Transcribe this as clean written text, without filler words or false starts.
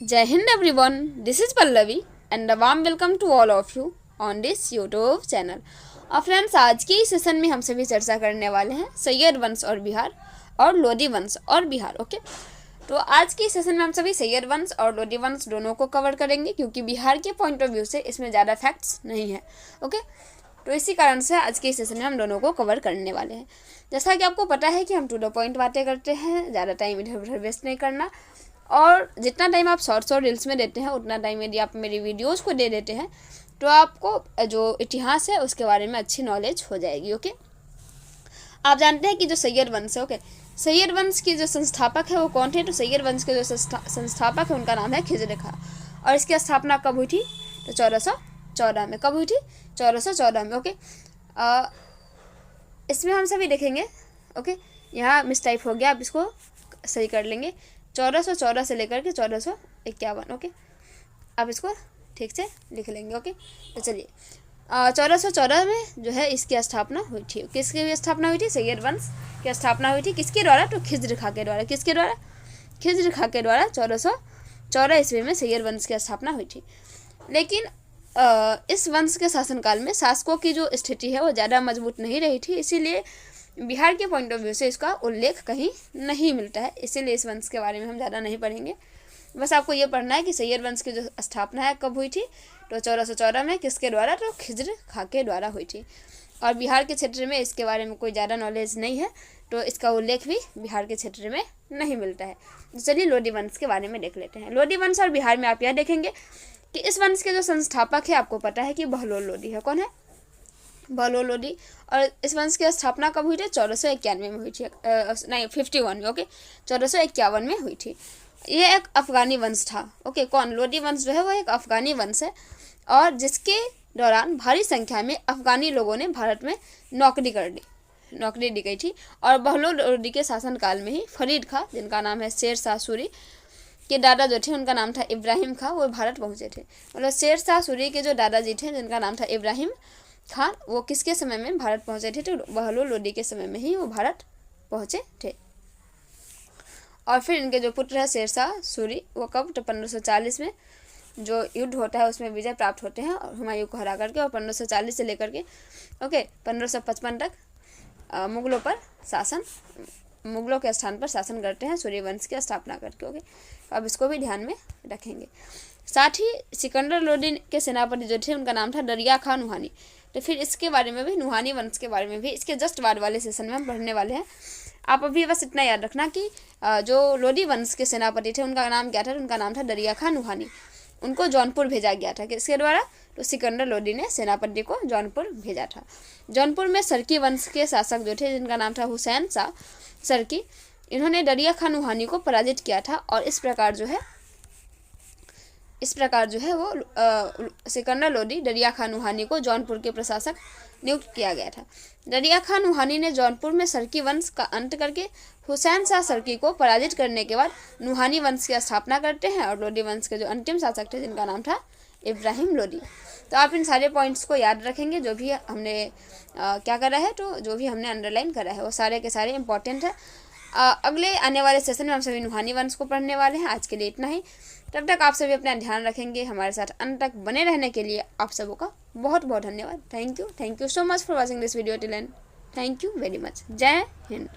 Jai Hind everyone, this is Pallavi and a warm welcome to all of you on this YouTube channel। और friends, आज के इस session में हम सभी चर्चा करने वाले हैं सैयद वंश और बिहार और लोदी वंश और बिहार। ओके, तो आज के इस सेशन में हम सभी सैयद वंश और लोदी वंश दोनों को कवर करेंगे, क्योंकि बिहार के पॉइंट ऑफ व्यू से इसमें ज़्यादा फैक्ट्स नहीं है। ओके, तो इसी कारण से आज के इस सेशन में हम दोनों को कवर करने वाले हैं। जैसा कि आपको पता है कि हम टू द पॉइंट बातें करते हैं, ज़्यादा टाइम इधर उधर वेस्ट नहीं करना, और जितना टाइम आप शॉर्ट्स और रील्स में देते हैं उतना टाइम यदि आप मेरी वीडियोस को दे देते हैं तो आपको जो इतिहास है उसके बारे में अच्छी नॉलेज हो जाएगी। ओके, आप जानते हैं कि जो सैयद वंश है, ओके, सैयद वंश की जो संस्थापक है वो कौन थे? तो सैयद वंश के जो संस्थापक है उनका नाम है खिज़्र खां। और इसकी स्थापना कब हुई थी? तो 1414 में। कब हुई थी? 1414 में। ओके, इसमें हम सभी देखेंगे। ओके, यहाँ मिसटाइप हो गया, आप इसको सही कर लेंगे। 1414 से लेकर के 1451। ओके, आप इसको ठीक से लिख लेंगे। ओके, तो चलिए 1414 में जो है इसकी स्थापना हुई थी। किसकी स्थापना हुई थी? सैयद वंश की स्थापना हुई थी। किसके द्वारा? तो खिज़्र खां के द्वारा। किसके द्वारा? खिज़्र खां के द्वारा 1414 ईस्वी में सैयद वंश की स्थापना हुई थी। लेकिन इस वंश के शासनकाल में शासकों की जो स्थिति है वो ज़्यादा मजबूत नहीं रही थी, इसीलिए बिहार के पॉइंट ऑफ व्यू से इसका उल्लेख कहीं नहीं मिलता है। इसीलिए इस वंश के बारे में हम ज़्यादा नहीं पढ़ेंगे। बस आपको ये पढ़ना है कि सैयद वंश की जो स्थापना है कब हुई थी? तो 1414 में। किसके द्वारा? तो खिज़्र खां के द्वारा हुई थी। और बिहार के क्षेत्र में इसके बारे में कोई ज़्यादा नॉलेज नहीं है, तो इसका उल्लेख भी बिहार के क्षेत्र में नहीं मिलता है। तो चलिए लोदी वंश के बारे में देख लेते हैं। लोदी वंश और बिहार में आप यह देखेंगे कि इस वंश के जो संस्थापक है आपको पता है कि बहलोल लोदी है। कौन है? बहलोल लोदी। और इस वंश की स्थापना कब हुई थी? 1491 में हुई थी। नहीं, 51 में। ओके, 1451 में हुई थी। ये एक अफगानी वंश था। ओके, कौन? लोदी वंश जो है वो एक अफगानी वंश है, और जिसके दौरान भारी संख्या में अफगानी लोगों ने भारत में नौकरी दी गई थी। और बहलोल लोदी के शासनकाल में ही फरीद खां, जिनका नाम है शेर शाह सूरी, के दादा जो थे उनका नाम था इब्राहिम खां, वो भारत पहुँचे थे। मतलब शेर शाह सूरी के जो दादाजी थे जिनका नाम था इब्राहिम खान, वो किसके समय में भारत पहुँचे थे? तो बहलोल लोदी के समय में ही वो भारत पहुँचे थे। और फिर इनके जो पुत्र है शेर शाह सूरी, वो कब? तो 1540 में जो युद्ध होता है उसमें विजय प्राप्त होते हैं और हुमायूं को हरा करके, और 1540 से लेकर के 1555 तक मुगलों के स्थान पर शासन करते हैं सूर्यवंश की स्थापना करके। ओके, अब इसको भी ध्यान में रखेंगे। साथ ही सिकंदर लोदी के सेनापति जो थे उनका नाम था दरिया खां नुहानी। तो फिर इसके बारे में भी, नुहानी वंश के बारे में भी इसके जस्ट बाद वाले सेशन में हम पढ़ने वाले हैं। आप अभी बस इतना याद रखना कि जो लोदी वंश के सेनापति थे उनका नाम क्या था? उनका नाम था दरिया खां नुहानी। उनको जौनपुर भेजा गया था। किसके द्वारा? तो सिकंदर लोदी ने सेनापति को जौनपुर भेजा था। जौनपुर में सरकी वंश के शासक जो थे जिनका नाम था हुसैन शाह सरकी, इन्होंने दरिया खां नुहानी को पराजित किया था, और इस प्रकार जो है वो सिकंदर लोदी दरिया खां नुहानी को जौनपुर के प्रशासक नियुक्त किया गया था। दरिया खां नुहानी ने जौनपुर में सरकी वंश का अंत करके हुसैन शाह सरकी को पराजित करने के बाद नुहानी वंश की स्थापना करते हैं, और लोदी वंश के जो अंतिम शासक थे जिनका नाम था इब्राहिम लोदी। तो आप इन सारे पॉइंट्स को याद रखेंगे, जो भी हमने क्या करा है, तो जो भी हमने अंडरलाइन करा है वो सारे के सारे इंपॉर्टेंट है। अगले आने वाले सेशन में हम सभी नुहानी वंश को पढ़ने वाले हैं। आज के लिए इतना ही। तब तक आप सभी अपना ध्यान रखेंगे। हमारे साथ अंत तक बने रहने के लिए आप सबों का बहुत बहुत धन्यवाद। Thank you so much for watching this video till and. Thank you very much. जय हिंद।